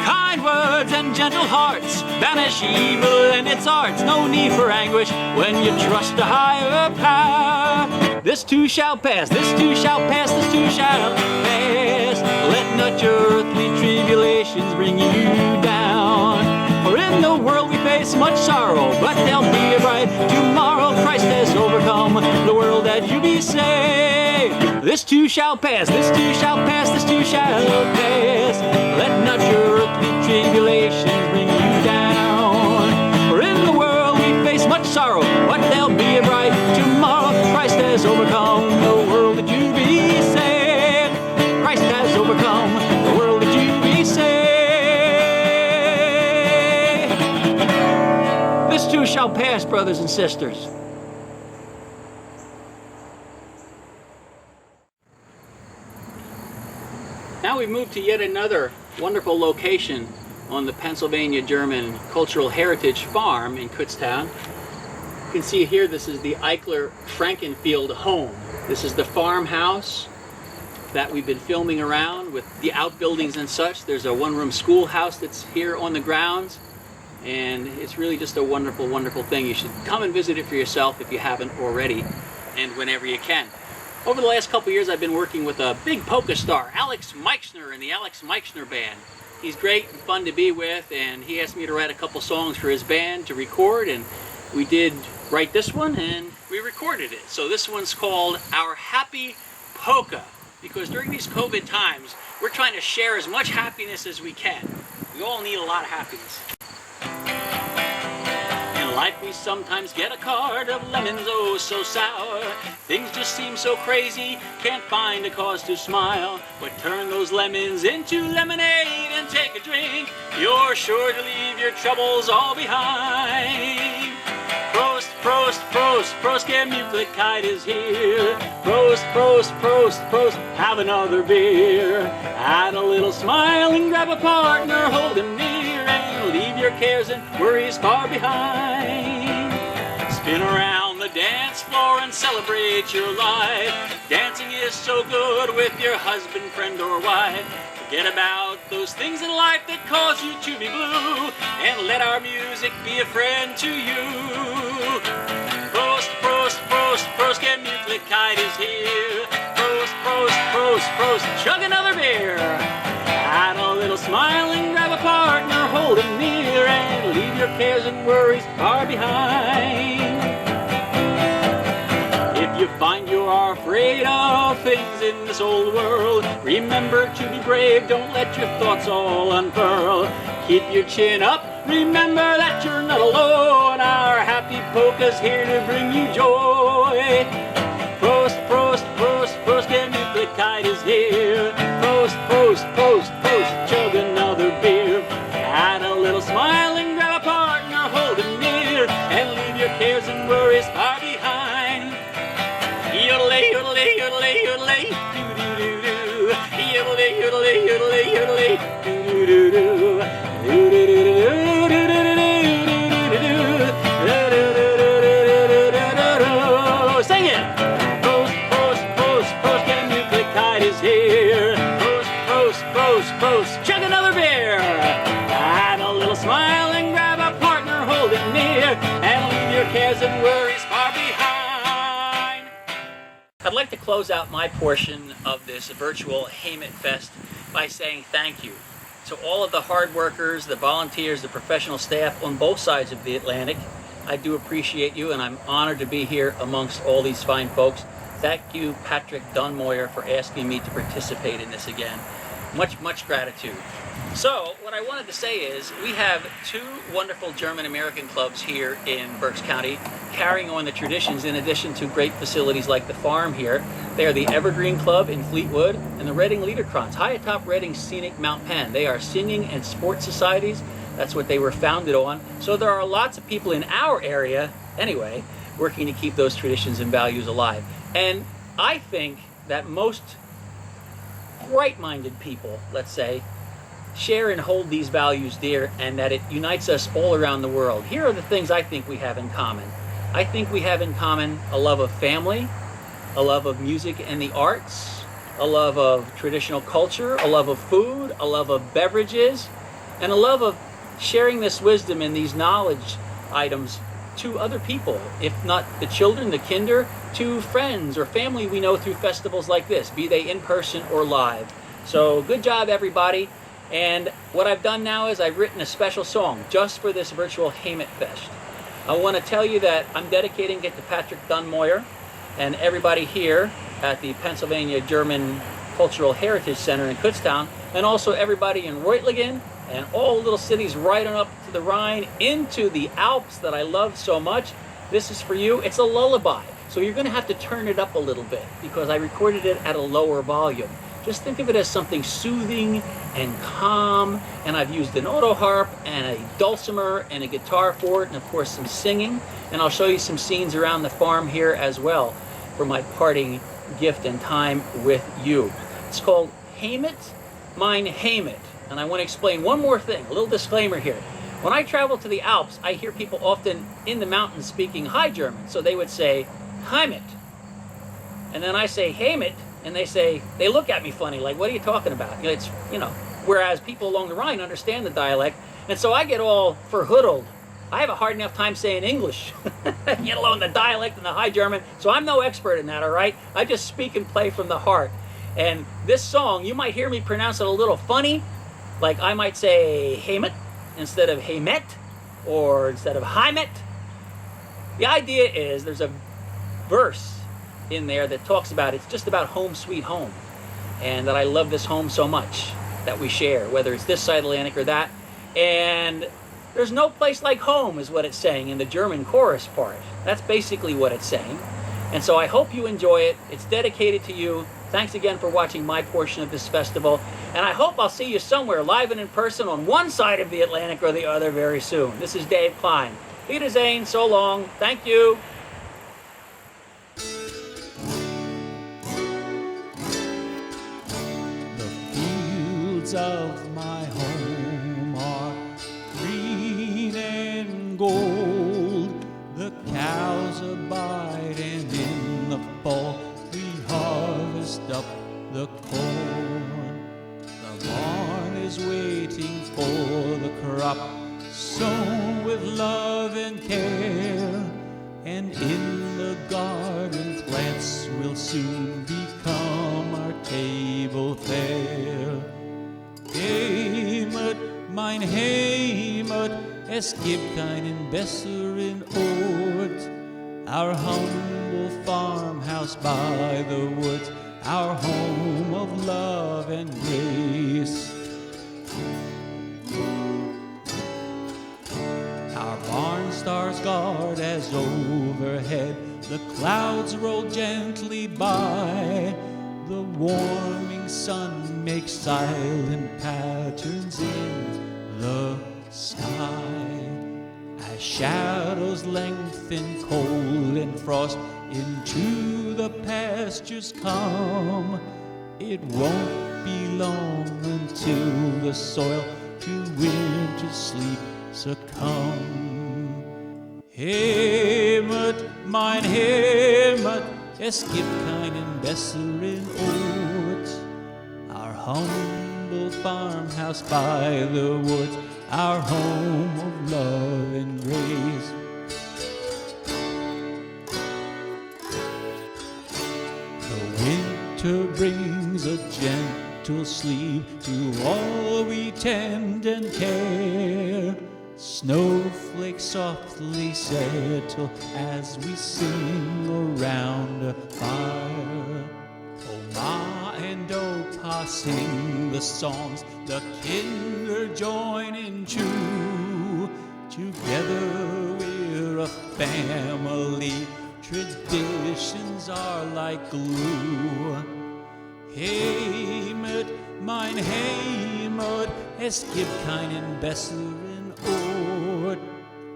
Kind words and gentle hearts banish evil and its arts. No need for anguish when you trust a higher power. This too shall pass, this too shall pass, this too shall pass. Let not your earthly tribulations bring you down. For in the world we face much sorrow, but there'll be a bright tomorrow. Christ has overcome the world that you be saved. This too shall pass, this too shall pass, this too shall pass. Let not your earthly tribulations bring you down. For in the world we face much sorrow, but there'll be a bright tomorrow. Christ has overcome the world that you be saved. Christ has overcome the world that you be saved. This too shall pass, brothers and sisters. Now we've moved to yet another wonderful location on the Pennsylvania German Cultural Heritage Farm in Kutztown. You can see here this is the Eichler Frankenfield home. This is the farmhouse that we've been filming around with the outbuildings and such. There's a one-room schoolhouse that's here on the grounds, and it's really just a wonderful, wonderful thing. You should come and visit it for yourself if you haven't already, and whenever you can. Over the last couple years, I've been working with a big polka star, Alex Meixner, in the Alex Meixner Band. He's great and fun to be with, and he asked me to write a couple songs for his band to record, and we did write this one, and we recorded it. So this one's called Our Happy Polka, because during these COVID times, we're trying to share as much happiness as we can. We all need a lot of happiness. In life we sometimes get a card of lemons, oh so sour. Things just seem so crazy, can't find a cause to smile. But turn those lemons into lemonade and take a drink. You're sure to leave your troubles all behind. Prost, Prost, Prost, Prost, Gemütlichkeit is here. Prost, Prost, Prost, Prost, have another beer. Add a little smile and grab a partner, hold him near, and leave your cares and worries far behind. Spin around the dance floor and celebrate your life. Dancing is so good with your husband, friend, or wife. Forget about those things in life that cause you to be blue, and let our music be a friend to you. Prost, Prost, Prost, Prost, Gemütlichkeit is here. Prost, Prost, Prost, Prost, chug another beer. Add a little smile and grab a partner, hold him near, and leave your cares and worries far behind. If you find you are are afraid of things in this old world, remember to be brave, don't let your thoughts all unfurl. Keep your chin up, remember that you're not alone, our happy polka's here to bring you joy. Prost, prost, prost, prost, Kite is here. Prost, prost, prost, prost, chug another beer. Add a little smile and grab a partner, hold him near, and leave your cares and worries far behind. Yodelay, yodelay, yodelay, yodelay, doo-doo-doo-doo. Yodelay, yodelay, yodelay, yodelay, doo-doo-doo-doo. Doo-doo-doo-doo-doo-doo-doo-doo-doo-doo-doo-doo-doo-doo-doo-doo-doo-doo. Sing it! Prost, prost, prost, prost, Kite is here. Prost, prost, prost, prost, chug another beer. Add a little smile and grab a partner, hold it near, and leave your cares and worries far behind. I'd like to close out my portion of this virtual Heemet Fest by saying thank you to all of the hard workers, the volunteers, the professional staff on both sides of the Atlantic. I do appreciate you, and I'm honored to be here amongst all these fine folks. Thank you, Patrick Dunmoyer, for asking me to participate in this again. Much, much gratitude. So, what I wanted to say is, we have two wonderful German-American clubs here in Berks County, carrying on the traditions in addition to great facilities like the farm here. They are the Evergreen Club in Fleetwood and the Reading Liederkranz, high atop Reading Scenic Mount Penn. They are singing and sports societies. That's what they were founded on. So there are lots of people in our area, anyway, working to keep those traditions and values alive. And I think that most right-minded people, let's say, share and hold these values dear, and that it unites us all around the world. Here are the things I think we have in common. I think we have in common a love of family, a love of music and the arts, a love of traditional culture, a love of food, a love of beverages, and a love of sharing this wisdom and these knowledge items to other people, if not the children, the kinder, to friends or family we know through festivals like this, be they in person or live. So good job, everybody. And what I've done now is I've written a special song just for this virtual Heemet Fescht. I want to tell you that I'm dedicating it to Patrick Dunmoyer and everybody here at the Pennsylvania German Cultural Heritage Center in Kutztown, and also everybody in Reutlingen and all little cities right on up to the Rhine into the Alps that I love so much. This is for you. It's a lullaby, so you're going to have to turn it up a little bit because I recorded it at a lower volume. Just think of it as something soothing and calm, and I've used an auto harp and a dulcimer and a guitar for it, and of course some singing, and I'll show you some scenes around the farm here as well for my parting gift and time with you. It's called Heemet, Mein Heemet, and I want to explain one more thing, a little disclaimer here. When I travel to the Alps, I hear people often in the mountains speaking High German, so they would say Heemet, and then I say Heemet, and they look at me funny, like, what are you talking about? It's, whereas people along the Rhine understand the dialect, and so I get all verhoodled. I have a hard enough time saying English, let alone the dialect and the High German, so I'm no expert in that, all right? I just speak and play from the heart. And this song, you might hear me pronounce it a little funny, like I might say Heemet instead of Heemet, or instead of Heemet. The idea is there's a verse in there that talks about, it's just about home sweet home, and that I love this home so much that we share, whether it's this side of the Atlantic or that, and there's no place like home is what it's saying in the German chorus part. That's basically what it's saying, and so I hope you enjoy it. It's dedicated to you. Thanks again for watching my portion of this festival, and I hope I'll see you somewhere live and in person on one side of the Atlantic or the other very soon. This is Dave Kline. Wiedersehen, so long, thank you. Of my home are green and gold. The cows abide, and in the fall we harvest up the corn. The barn is waiting for the crop, sown with love and care, and in the garden plants will soon become our table fare. Heemet, mein Heemet, es gibt keinen besseren Ort. Our humble farmhouse farmhouse by the woods, our home of love and grace. Our barn stars guard as overhead the clouds roll gently by. The warming sun makes silent patterns in the sky. As shadows lengthen, cold and frost into the pastures come, it won't be long until the soil to winter's sleep succumb. Heemet, mein Heemet, es gibt keinen besseren Ort. Our humble farmhouse by the woods, our home of love and grace. The winter brings a gentle sleep to all we tend and care. Snowflakes softly settle as we sing around a fire. Oh, Ma and Oh, Pa sing the songs the kinder join in true. Together we're a family, traditions are like glue. Heemet, mein Heemet, es gibt keinen besseren Ort.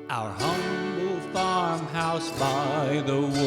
Our humble farmhouse by the woods,